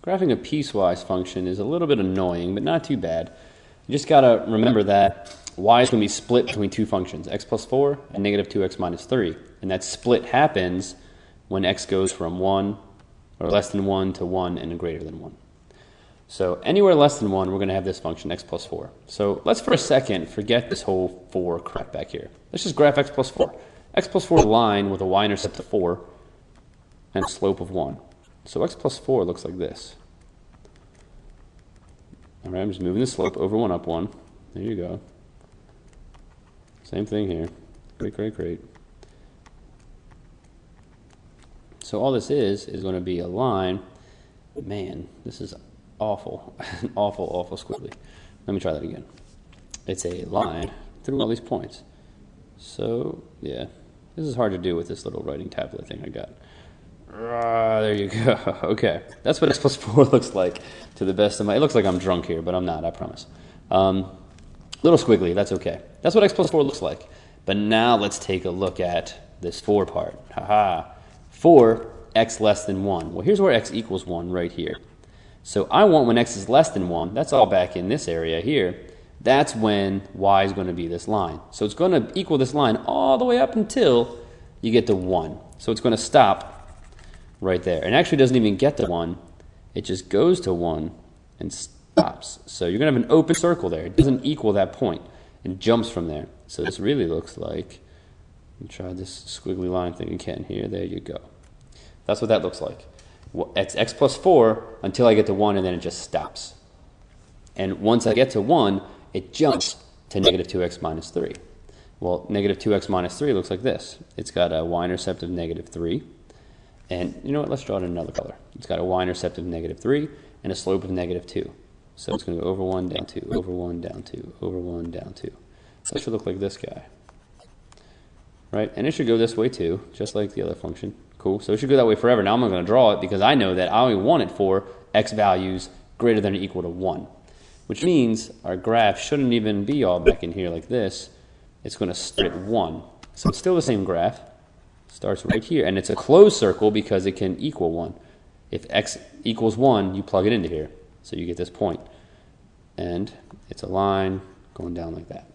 Graphing a piecewise function is a little bit annoying, but not too bad. You just got to remember that y is going to be split between two functions, x plus 4 and negative 2x minus 3. And that split happens when x goes from 1 or less than 1 to 1 and greater than 1. So anywhere less than 1, we're going to have this function x plus 4. So let's for a second forget this whole 4 crap back here. Let's just graph x plus 4. X plus 4 is a line with a y-intercept of 4 and a slope of 1. So x plus 4 looks like this. All right, I'm just moving the slope over 1 up 1. There you go. Same thing here. Great, great, great. So all this is going to be a line. Man, this is awful. awful, awful squiggly. Let me try that again. It's a line through all these points. So, yeah, this is hard to do with this little writing tablet thing I got. There you go. Okay, that's what x plus 4 looks like to the best of my... It looks like I'm drunk here, but I'm not, I promise. Little squiggly, that's okay. That's what x plus 4 looks like. But now let's take a look at this 4 part. Haha. 4, x less than 1. Well, here's where x equals 1 right here. So I want when x is less than 1, that's all back in this area here, that's when y is going to be this line. So it's going to equal this line all the way up until you get to 1. So it's going to stop right there. And actually doesn't even get to 1. It just goes to 1 and stops. So you're going to have an open circle there. It doesn't equal that point. It jumps from there. So this really looks like, let me try this squiggly line thing again here. There you go. That's what that looks like. Well, it's x plus 4 until I get to 1, and then it just stops. And once I get to 1, it jumps to negative 2x minus 3. Well, negative 2x minus 3 looks like this. It's got a y-intercept of negative 3. And you know what? Let's draw it in another color. It's got a y-intercept of negative 3 and a slope of negative 2. So it's going to go over 1, down 2, over 1, down 2, over 1, down 2. So it should look like this guy. Right? And it should go this way too, just like the other function. Cool. So it should go that way forever. Now I'm not going to draw it because I know that I only want it for x values greater than or equal to 1. Which means our graph shouldn't even be all back in here like this. It's going to start at 1. So it's still the same graph. Starts right here, and it's a closed circle because it can equal 1. If x equals 1, you plug it into here, so you get this point. And it's a line going down like that.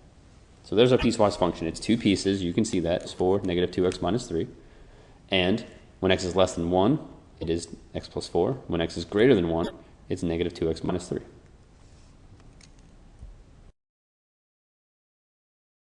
So there's our piecewise function. It's 2 pieces. You can see that. It's 4, negative 2x minus 3. And when x is less than 1, it is x plus 4. When x is greater than 1, it's negative 2x minus 3.